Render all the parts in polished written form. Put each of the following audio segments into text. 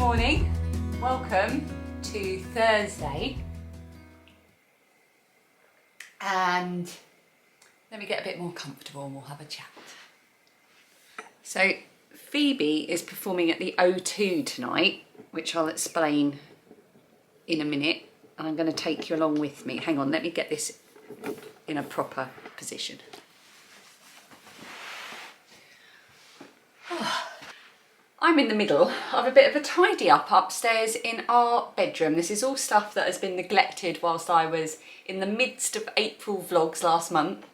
morning, welcome to Thursday, and let me get a bit more comfortable and we'll have a chat. So Phoebe is performing at the O2 tonight, which I'll explain in a minute, and I'm going to take you along with me. Hang on, let me get this in a proper position. I'm in the middle of a bit of a tidy up upstairs in our bedroom. This is all stuff that has been neglected whilst I was in the midst of April vlogs last month.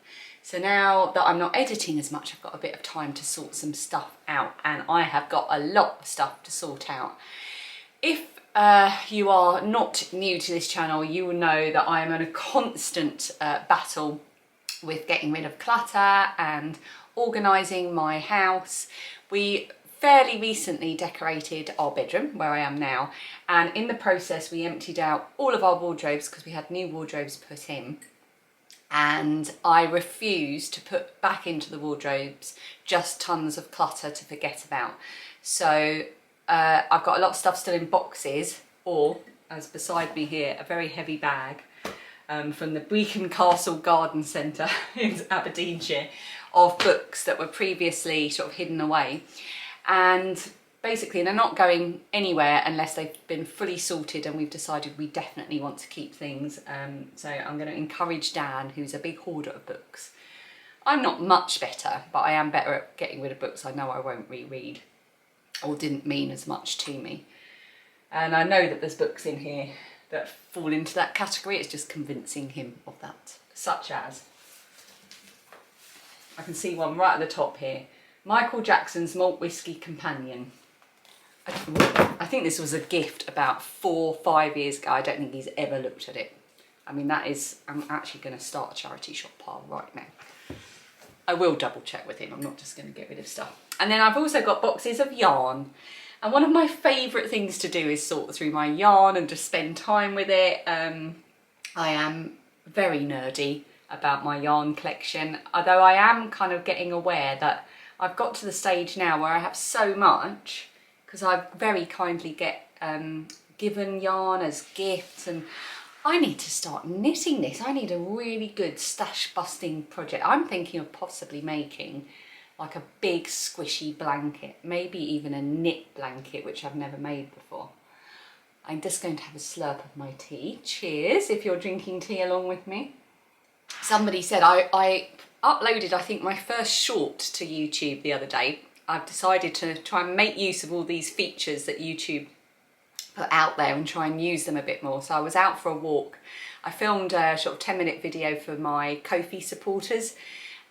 So now that I'm not editing as much, I've got a bit of time to sort some stuff out, and I have got a lot of stuff to sort out. If you are not new to this channel, you will know that I am in a constant battle with getting rid of clutter and organising my house. We fairly recently decorated our bedroom where I am now, and in the process we emptied out all of our wardrobes because we had new wardrobes put in, and I refuse to put back into the wardrobes just tons of clutter to forget about. So I've got a lot of stuff still in boxes, or as beside me here, a very heavy bag from the Brecon Castle Garden Centre in Aberdeenshire of books that were previously sort of hidden away. And basically they're not going anywhere unless they've been fully sorted, and we've decided we definitely want to keep things. So I'm going to encourage Dan, who's a big hoarder of books. I'm not much better, but I am better at getting rid of books I know I won't reread or didn't mean as much to me. And I know that there's books in here that fall into that category. It's just convincing him of that, such as, I can see one right at the top here, Michael Jackson's Malt Whisky Companion. I think this was a gift about 4 or 5 years ago. I don't think he's ever looked at it. I mean, that is, I'm actually going to start a charity shop pile right now. I will double check with him, I'm not just going to get rid of stuff. And then I've also got boxes of yarn. And one of my favourite things to do is sort through my yarn and just spend time with it. I am very nerdy about my yarn collection, although I am kind of getting aware that I've got to the stage now where I have so much, because I very kindly get given yarn as gifts, and I need to start knitting this. I need a really good stash busting project. I'm thinking of possibly making like a big squishy blanket, maybe even a knit blanket, which I've never made before. I'm just going to have a slurp of my tea. Cheers, if you're drinking tea along with me. Somebody said I uploaded, I think, my first short to YouTube the other day. I've decided to try and make use of all these features that YouTube put out there and try and use them a bit more. So I was out for a walk. I filmed a sort of 10-minute video for my Ko-fi supporters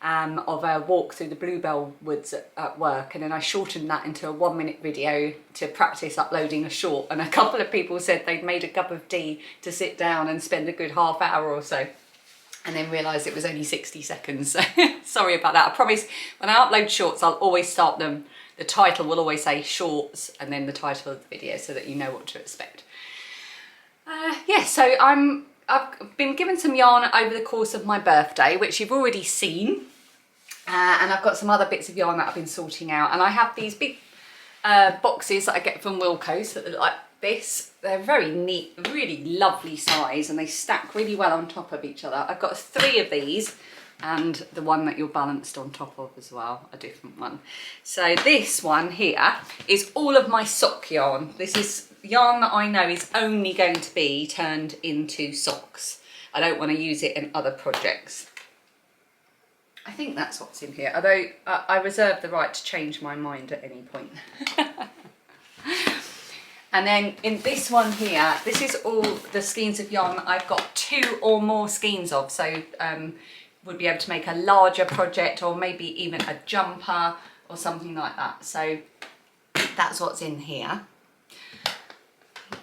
of a walk through the Bluebell Woods at work, and then I shortened that into a 1-minute video to practice uploading a short, and a couple of people said they'd made a cup of tea to sit down and spend a good half hour or so, and then realised it was only 60 seconds. So sorry about that. I promise when I upload shorts, I'll always start them. The title will always say shorts and then the title of the video, so that you know what to expect. Yeah, so I've been given some yarn over the course of my birthday, which you've already seen. And I've got some other bits of yarn that I've been sorting out. And I have these big boxes that I get from Wilko's that look like this. They're very neat, really lovely size, and they stack really well on top of each other. I've got 3 of these, and the one that you're balanced on top of as well, a different one. So this one here is all of my sock yarn. This is yarn that I know is only going to be turned into socks. I don't want to use it in other projects. I think that's what's in here, although I reserve the right to change my mind at any point. And then in this one here, this is all the skeins of yarn that I've got 2 or more skeins of, so would be able to make a larger project, or maybe even a jumper or something like that. So that's what's in here,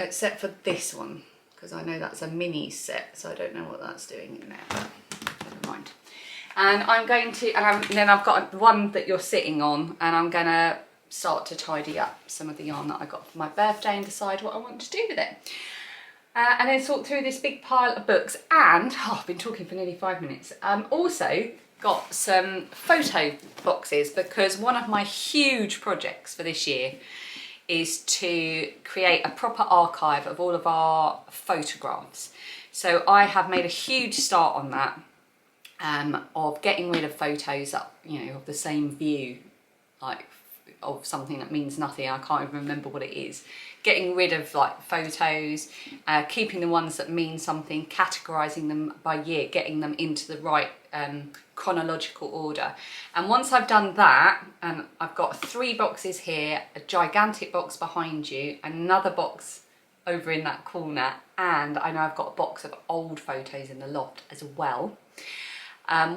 except for this one, because I know that's a mini set, so I don't know what that's doing in there, but never mind. And I'm going to, and then I've got one that you're sitting on, and I'm going to start to tidy up some of the yarn that I got for my birthday and decide what I want to do with it. And then sort through this big pile of books, and I've been talking for nearly 5 minutes. Also got some photo boxes, because one of my huge projects for this year is to create a proper archive of all of our photographs. So I have made a huge start on that, of getting rid of photos that, you know, of the same view, like of something that means nothing. I can't even remember what it is. Getting rid of like photos, keeping the ones that mean something, categorizing them by year, getting them into the right chronological order. And once I've done that, and I've got 3 boxes here, a gigantic box behind you, another box over in that corner, and I know I've got a box of old photos in the loft as well.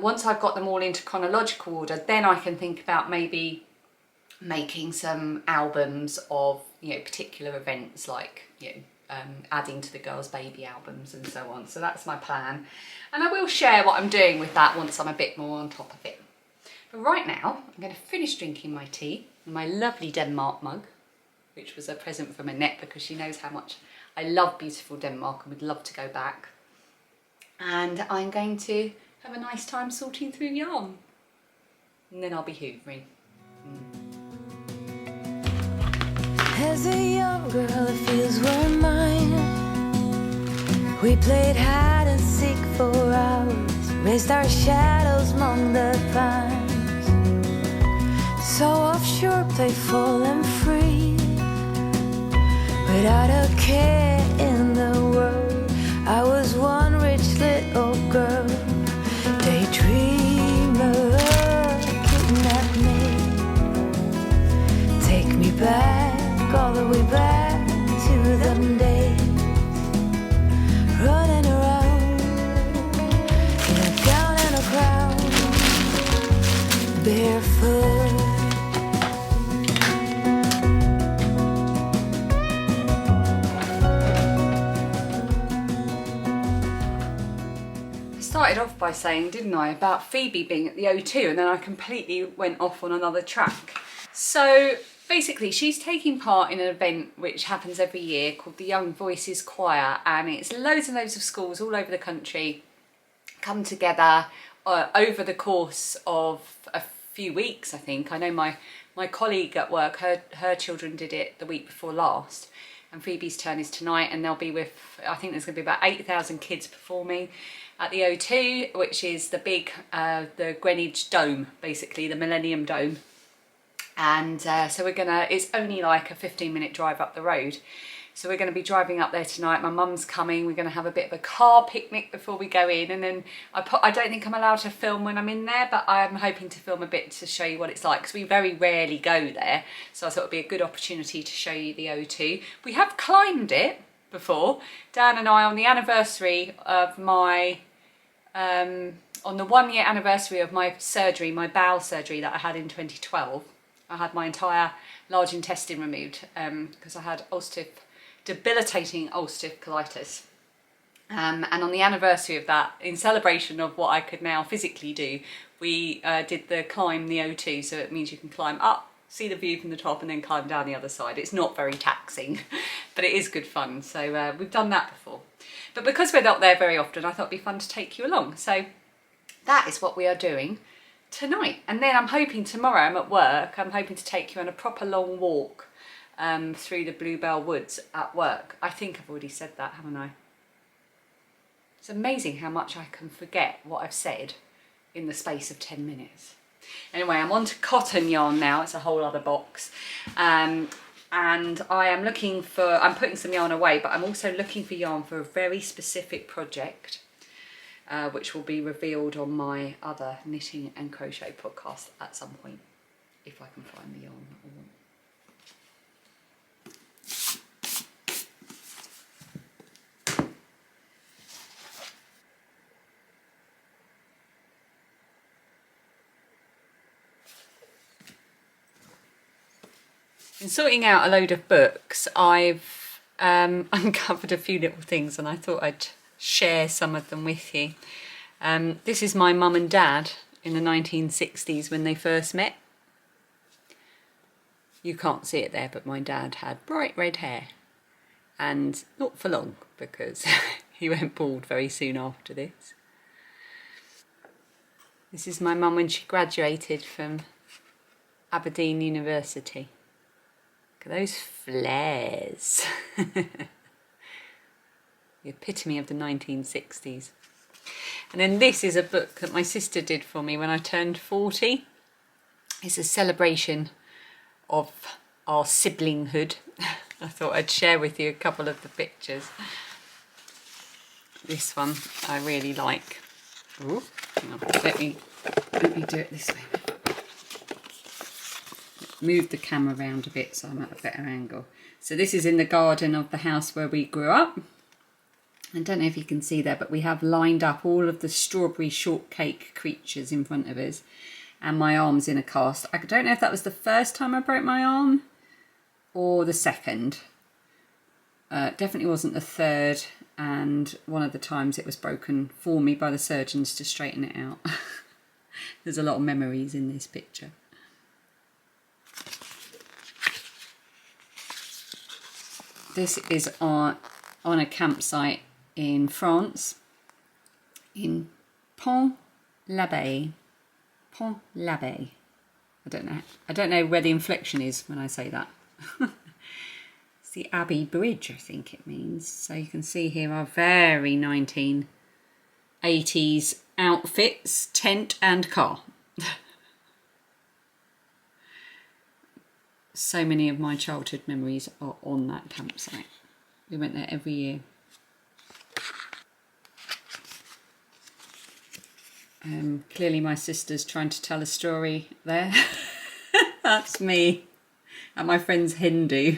Once I've got them all into chronological order, then I can think about maybe making some albums of, you know, particular events, like, you know, adding to the girls' baby albums and so on. So that's my plan, and I will share what I'm doing with that once I'm a bit more on top of it. But right now I'm going to finish drinking my tea in my lovely Denmark mug, which was a present from Annette because she knows how much I love beautiful Denmark and would love to go back. And I'm going to have a nice time sorting through yarn, and then I'll be hoovering. As a young girl, the fields were mine. We played hide and seek for hours, raised our shadows among the pines. So offshore, playful and free, without a care in the world. I was one rich little girl, daydreamer, kidnap me, take me back, all the way back to them days, running around in a gown and a crown, barefoot. I started off by saying, didn't I, about Phoebe being at the O2, and then I completely went off on another track. So basically, she's taking part in an event which happens every year called the Young Voices Choir, and it's loads and loads of schools all over the country come together over the course of a few weeks, I think. I know my colleague at work, her children did it the week before last, and Phoebe's turn is tonight, and they'll be with, I think there's going to be about 8,000 kids performing at the O2, which is the big, the Greenwich Dome, basically, the Millennium Dome. And so we're gonna, it's only like a 15-minute drive up the road, so we're going to be driving up there tonight. My mum's coming, we're going to have a bit of a car picnic before we go in, and then I don't think I'm allowed to film when I'm in there, but I'm hoping to film a bit to show you what it's like, because we very rarely go there, so I thought it would be a good opportunity to show you the O2. We have climbed it before, Dan and I, on the anniversary of my on the 1-year anniversary of my surgery, my bowel surgery that I had in 2012. I had my entire large intestine removed because I had debilitating ulcerative colitis. And on the anniversary of that, in celebration of what I could now physically do, we did the climb the O2. So it means you can climb up, see the view from the top, and then climb down the other side. It's not very taxing, but it is good fun. So we've done that before. But because we're not there very often, I thought it'd be fun to take you along. So that is what we are doing tonight. And then I'm hoping tomorrow, I'm at work, I'm hoping to take you on a proper long walk through the Bluebell Woods at work. I think I've already said that, haven't I? It's amazing how much I can forget what I've said in the space of 10 minutes. Anyway, I'm on to cotton yarn now. It's a whole other box. And I am looking for, I'm putting some yarn away, but I'm also looking for yarn for a very specific project, which will be revealed on my other knitting and crochet podcast at some point, if I can find the yarn that I want. In sorting out a load of books, I've uncovered a few little things, and I thought I'd share some of them with you. This is my mum and dad in the 1960s when they first met. You can't see it there, but my dad had bright red hair, and not for long, because he went bald very soon after this. This is my mum when she graduated from Aberdeen University. Look at those flares. The epitome of the 1960s. And then this is a book that my sister did for me when I turned 40. It's a celebration of our siblinghood. I thought I'd share with you a couple of the pictures. This one I really like. Ooh, hang on, let me do it this way. Move the camera around a bit so I'm at a better angle. So this is in the garden of the house where we grew up. I don't know if you can see there, but we have lined up all of the strawberry shortcake creatures in front of us, and my arm's in a cast. I don't know if that was the first time I broke my arm or the second. Definitely wasn't the third, and one of the times it was broken for me by the surgeons to straighten it out. There's a lot of memories in this picture. This is on a campsite in France, in Pont-l'Abbé. Pont-l'Abbé. I don't know where the inflection is when I say that. It's the Abbey Bridge, I think it means. So you can see here our very 1980s outfits, tent and car. So many of my childhood memories are on that campsite. We went there every year. Clearly my sister's trying to tell a story there. That's me at my friend's Hindu.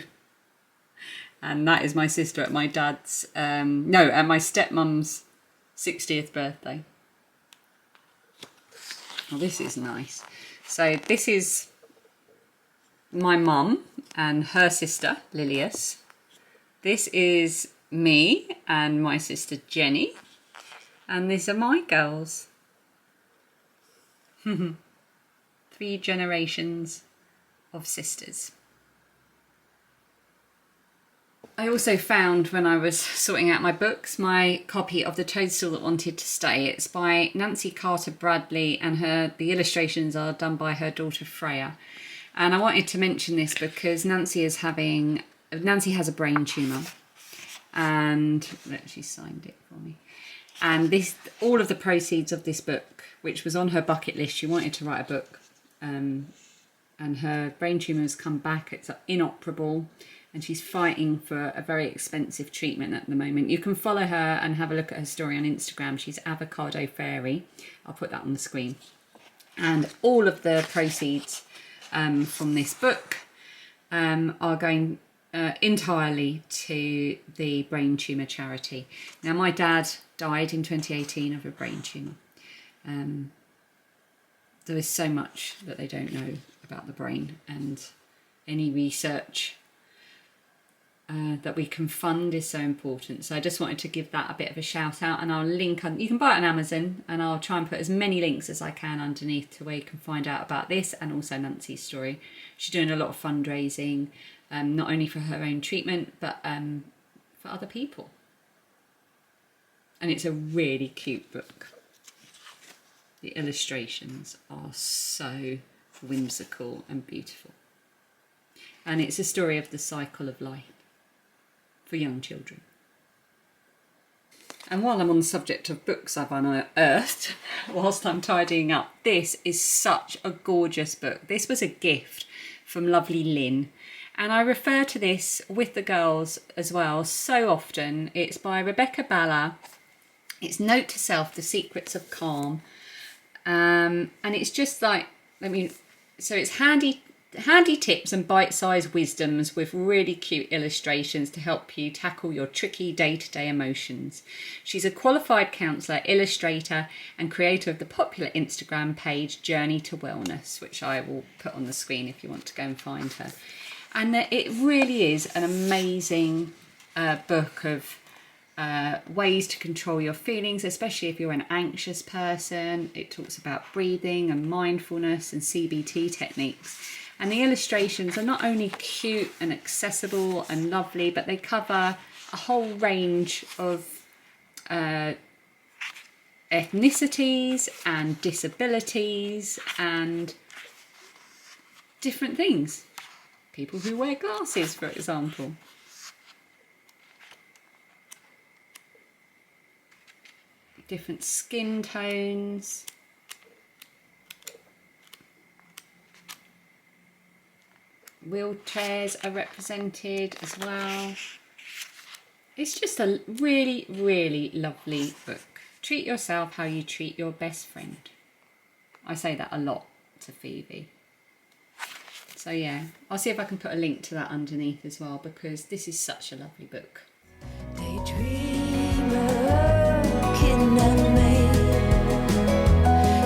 And that is my sister at my dad's, at my stepmom's 60th birthday. Oh, this is nice. So this is my mum and her sister, Lilius. This is me and my sister Jenny. And these are my girls. 3 generations of sisters. I also found, when I was sorting out my books, my copy of The Toadstool That Wanted to Stay. It's by Nancy Carter Bradley, and the illustrations are done by her daughter Freya. And I wanted to mention this because Nancy has a brain tumour, and she signed it for me. And all of the proceeds of this book, which was on her bucket list, she wanted to write a book, and her brain tumour has come back. It's inoperable, and she's fighting for a very expensive treatment at the moment. You can follow her and have a look at her story on Instagram. She's Avocado Fairy. I'll put that on the screen. And all of the proceeds from this book are going entirely to the brain tumour charity. Now, my dad died in 2018 of a brain tumour. There is so much that they don't know about the brain, and any research that we can fund is so important. So I just wanted to give that a bit of a shout out, and I'll link on, you can buy it on Amazon, and I'll try and put as many links as I can underneath to where you can find out about this and also Nancy's story. She's doing a lot of fundraising, not only for her own treatment, but for other people. And it's a really cute book. The illustrations are so whimsical and beautiful. And it's a story of the cycle of life for young children. And while I'm on the subject of books I've unearthed, whilst I'm tidying up, this is such a gorgeous book. This was a gift from lovely Lynn. And I refer to this with the girls as well so often. It's by Rebecca Balla. It's Note to Self, The Secrets of Calm. And it's just like, so it's handy tips and bite-sized wisdoms with really cute illustrations to help you tackle your tricky day-to-day emotions. She's a qualified counsellor, illustrator, and creator of the popular Instagram page Journey to Wellness, which I will put on the screen if you want to go and find her. And it really is an amazing book of ways to control your feelings, especially if you're an anxious person. It talks about breathing and mindfulness and CBT techniques. And the illustrations are not only cute and accessible and lovely, but they cover a whole range of ethnicities and disabilities and different things. people who wear glasses, for example. Different skin tones. Wheelchairs are represented as well. It's just a really, really lovely book. Treat yourself how you treat your best friend. I say that a lot to Phoebe. So yeah, I'll see if I can put a link to that underneath as well, because this is such a lovely book. Daydreamer, kitten and maid,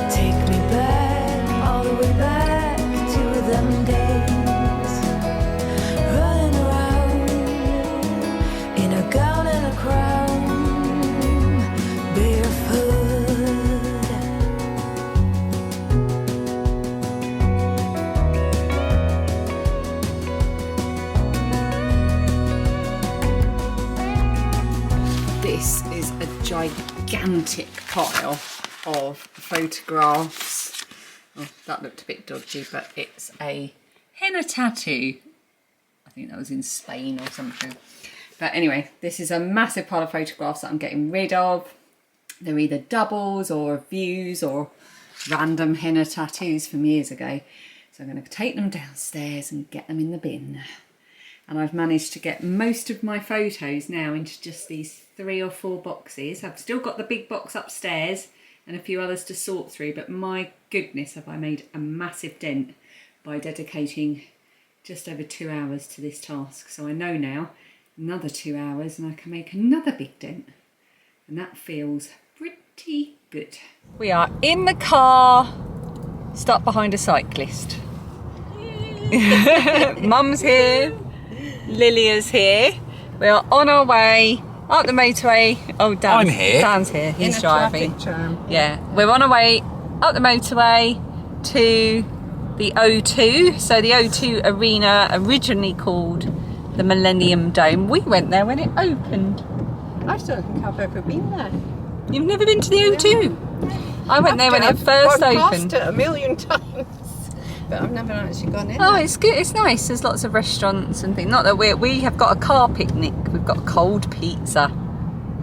take me back, all the way back to them days, running around in a gown and a crown, barefoot. This is a gigantic pile of photographs. Oh, that looked a bit dodgy, but it's a henna tattoo. I think that was in Spain or something. But anyway, this is a massive pile of photographs that I'm getting rid of. They're either doubles or views or random henna tattoos from years ago. So I'm going to take them downstairs and get them in the bin. And I've managed to get most of my photos now into just these 3 or 4 boxes. I've still got the big box upstairs and a few others to sort through, but my goodness, have I made a massive dent by dedicating just over 2 hours to this task. So I know now another 2 hours and I can make another big dent. And that feels pretty good. We are in the car, stuck behind a cyclist. Mum's here. Lilia's here. We are on our way up the motorway. Oh, Dan, I'm here. Dan's here. He's in a driving. traffic jam. Yeah, we're on our way up the motorway to the O2. So the O2 Arena, originally called the Millennium Dome. We went there when it opened. I don't think I've ever been there. You've never been to the O2? I went there when it first I've gone opened. past it a million times, but I've never actually gone in. Oh, there. it's good. It's nice. There's lots of restaurants and things. Not that we have got a car picnic. We've got cold pizza,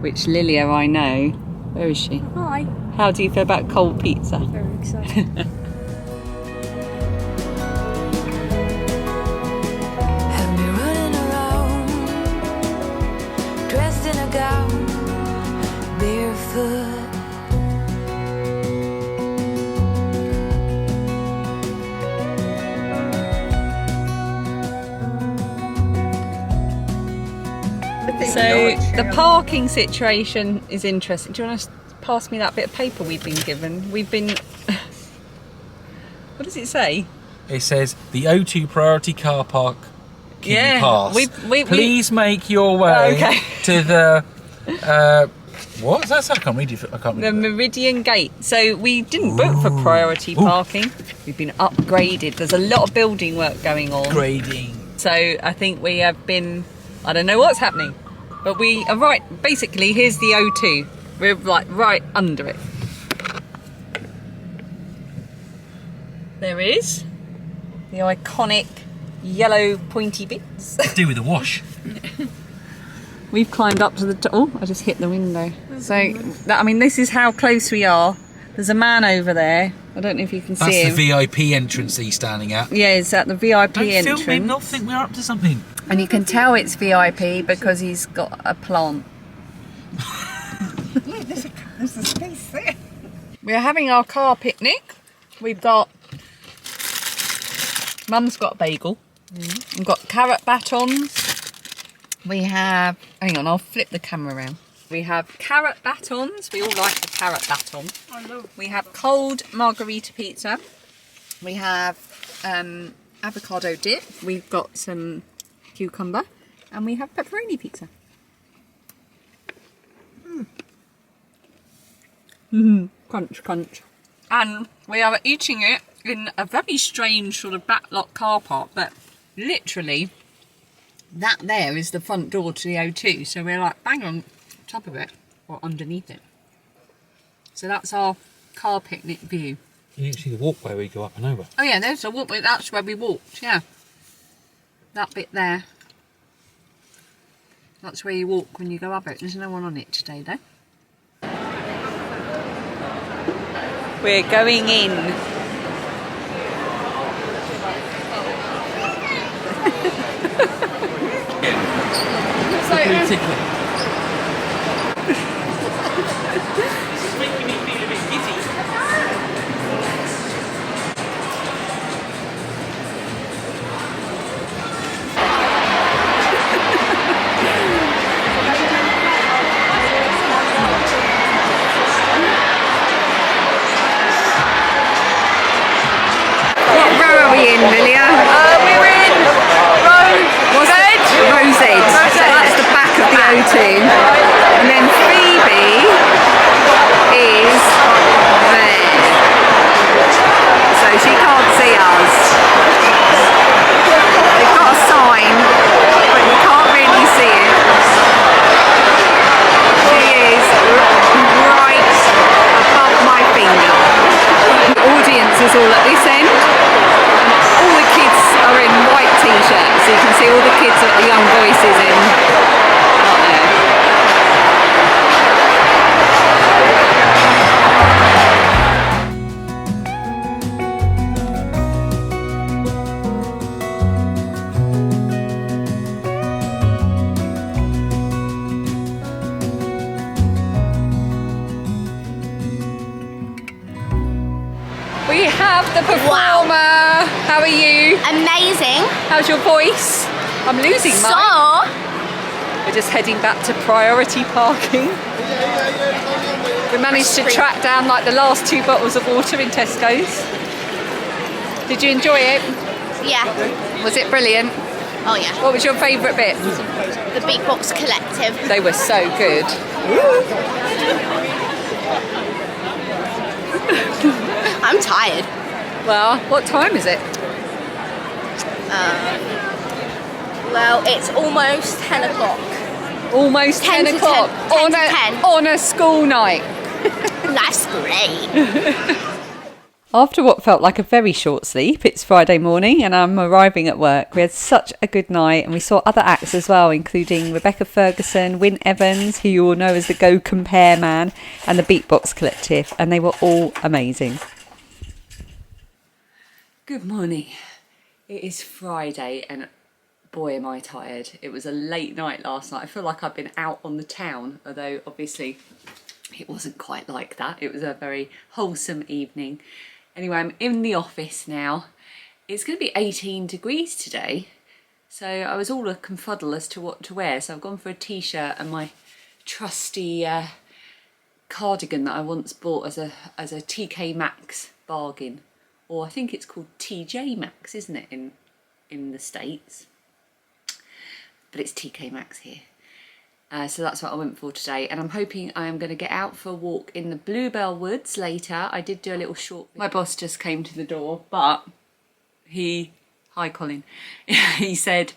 which Lilia, I know. Where is she? Hi. How do you feel about cold pizza? Very excited. Have me running around, dressed in a gown, barefoot. So the parking situation is interesting. Do you want to pass me that bit of paper we've been given? We've been... What does it say? It says the O2 priority car park queue pass. Please make your way to the what? That's I can't read it. I can't read The Meridian Gate. So we didn't book for priority parking. We've been upgraded. There's a lot of building work going on. grading. So I think we have been... I don't know what's happening, but we are right. Basically, here's the O2. We're like right under it. There is the iconic yellow pointy bits. To do with the wash. We've climbed up to the top. Oh, I just hit the window. So, I mean, this is how close we are. There's a man over there. I don't know if you can see him. That's the VIP entrance that he's standing at. Yeah, it's at the VIP Don't entrance. film him, not think we're up to something. And you can tell it's VIP because he's got a plant. Look, there's a space there. We're having our car picnic. We've got... Mum's got a bagel. We've got carrot batons. We have... Hang on, I'll flip the camera around. We have carrot batons. We all like a carrot baton. I love. We have cold margarita pizza. We have avocado dip. We've got some cucumber. And we have pepperoni pizza. Crunch, crunch. And we are eating it in a very strange sort of backlot car park, but literally that there is the front door to the O2. So we're like bang on top of it or underneath it. So that's our car picnic view. You can see the walkway where you go up and over. Oh yeah, there's a walkway. That's where we walked. Yeah. That bit there. That's where you walk when you go up it. There's no one on it today though. We're going in. So, This is making me feel a bit giddy. what row are we in, Lilia? We're in row Z. Row Z. So that's the back of the O2. And then Phoebe is there. So she can't see us. They've got a sign, but you can't really see it. She is right above my finger. The audience is all at this end. All the kids are in white t-shirts, so you can see all the kids at the Young Voices in out there. We have the performer. How are you? Amazing. How's your voice? I'm losing mine. So, We're just heading back to priority parking. We managed to track down like the last 2 bottles of water in Tesco's. Did you enjoy it? yeah. Was it brilliant? Oh yeah. What was your favourite bit? The Big Box Collective. They were so good. I'm tired. Well, what time is it? Well, it's almost 10 o'clock. Almost 10 10 to o'clock 10, 10 to 10. on a school night. That's great. After what felt like a very short sleep, it's Friday morning and I'm arriving at work. We had such a good night and we saw other acts as well, including Rebecca Ferguson, Wyn Evans, who you all know as the Go Compare Man, and the Beatbox Collective, and they were all amazing. Good morning. It is Friday and boy am I tired. It was a late night last night. I feel like I've been out on the town, although obviously it wasn't quite like that. It was a very wholesome evening. Anyway, I'm in the office now. It's going to be 18 degrees today. So I was all a confuddle as to what to wear. So I've gone for a t-shirt and my trusty cardigan that I once bought as a TK Maxx bargain. Or I think it's called TJ Maxx, isn't it, in the States? But it's TK Maxx here. So that's what I went for today, and I'm hoping I am going to get out for a walk in the Bluebell Woods later. I did do a little short... My boss just came to the door, but hi Colin, he said,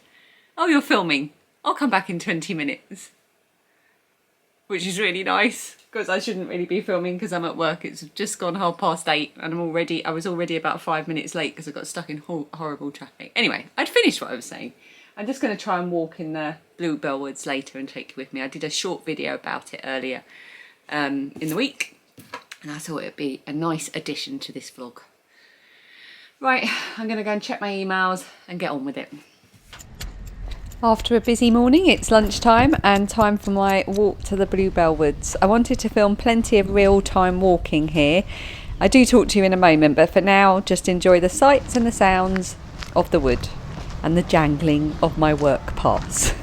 oh, you're filming, I'll come back in 20 minutes. Which is really nice, because I shouldn't really be filming because I'm at work. It's just gone 8:30 and I was already about 5 minutes late because I got stuck in horrible traffic. Anyway, I'd finished what I was saying. I'm just going to try and walk in the Bluebell Woods later and take you with me. I did a short video about it earlier in the week, and I thought it'd be a nice addition to this vlog. Right, I'm going to go and check my emails and get on with it. After a busy morning, it's lunchtime and time for my walk to the Bluebell Woods. I wanted to film plenty of real-time walking here. I do talk to you in a moment, but for now, just enjoy the sights and the sounds of the wood and the jangling of my work pass.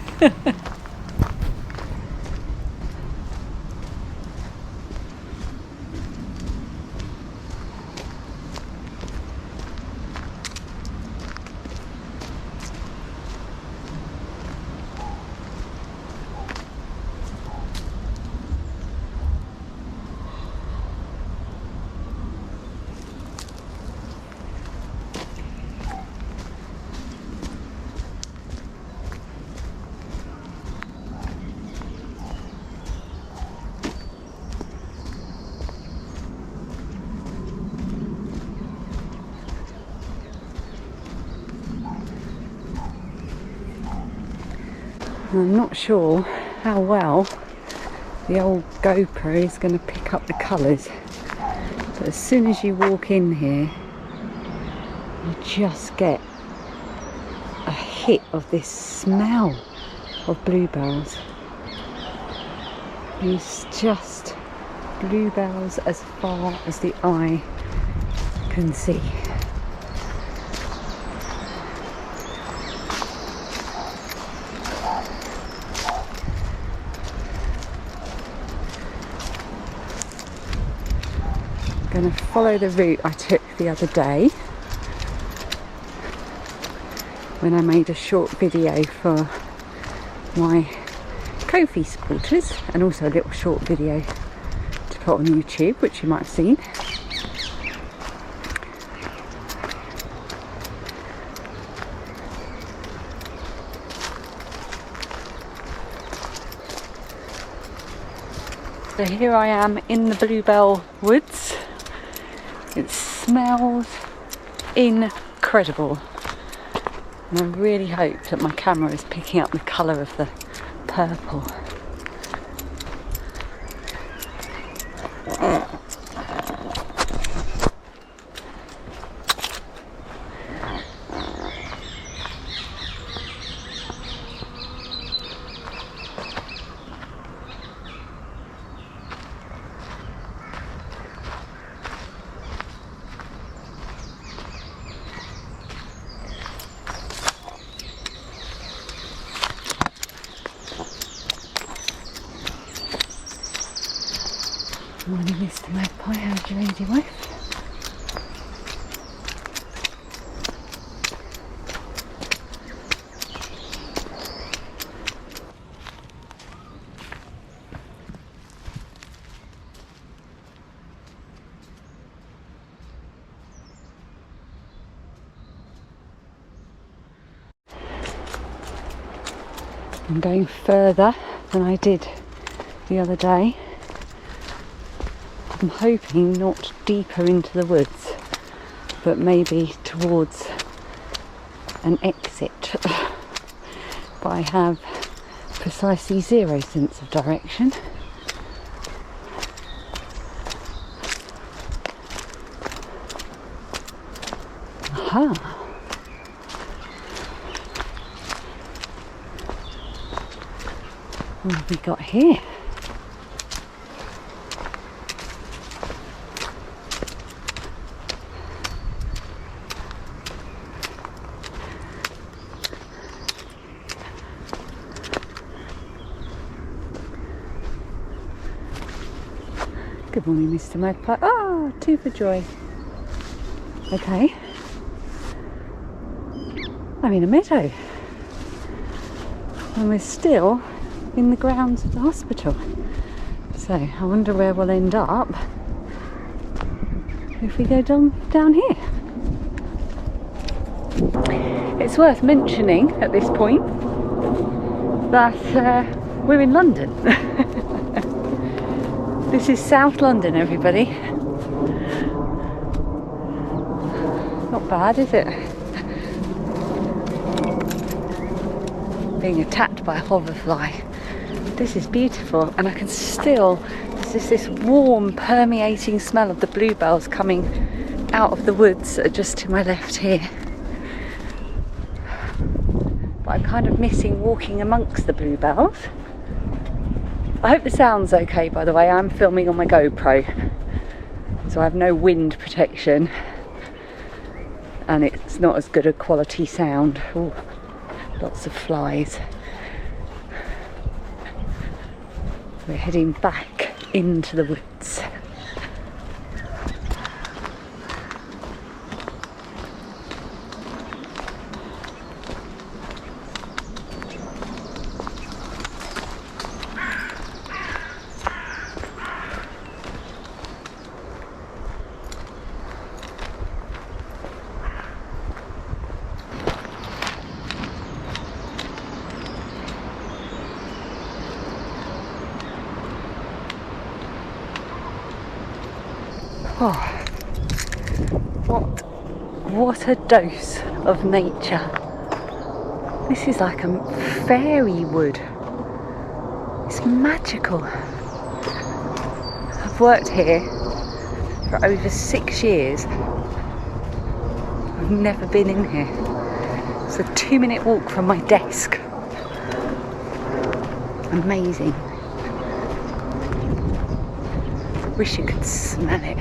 I'm not sure how well the old GoPro is going to pick up the colours, but as soon as you walk in here you just get a hit of this smell of bluebells. It's just bluebells as far as the eye can see. I'm going to follow the route I took the other day when I made a short video for my Ko-fi supporters, and also a little short video to put on YouTube, which you might have seen. So here I am in the Bluebell Woods. It smells incredible, and I really hope that my camera is picking up the colour of the purple. Morning, Mr. Magpie, how's your lady wife? I'm going further than I did the other day. I'm hoping not deeper into the woods, but maybe towards an exit. But I have precisely zero sense of direction. Aha! What have we got here? Good morning, Mr. Magpie. Ah, two for joy. Okay. I'm in a meadow. And we're still in the grounds of the hospital. So I wonder where we'll end up if we go down here. It's worth mentioning at this point that we're in London. This is South London, everybody. Not bad, is it? Being attacked by a hoverfly. This is beautiful, and I can still, there's just this warm, permeating smell of the bluebells coming out of the woods just to my left here. But I'm kind of missing walking amongst the bluebells. I hope the sound's okay, by the way. I'm filming on my GoPro, so I have no wind protection, and it's not as good a quality sound. Ooh, lots of flies. We're heading back into the woods. Oh, what a dose of nature. This is like a fairy wood. It's magical. I've worked here for over 6 years. I've never been in here. It's a 2-minute walk from my desk. Amazing. Wish you could smell it.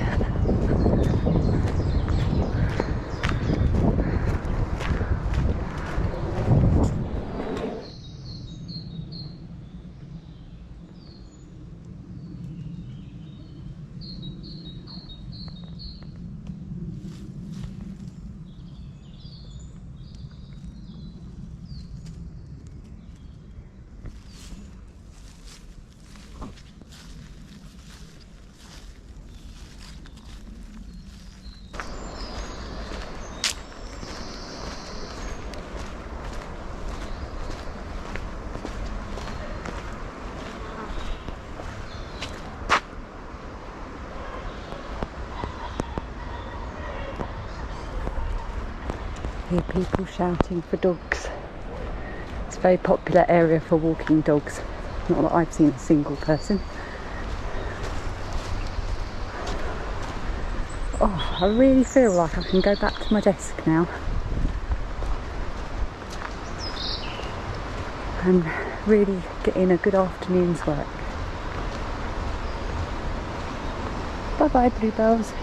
Hear people shouting for dogs. It's a very popular area for walking dogs. Not that I've seen a single person. Oh, I really feel like I can go back to my desk now and really get in a good afternoon's work. Bye bye, bluebells.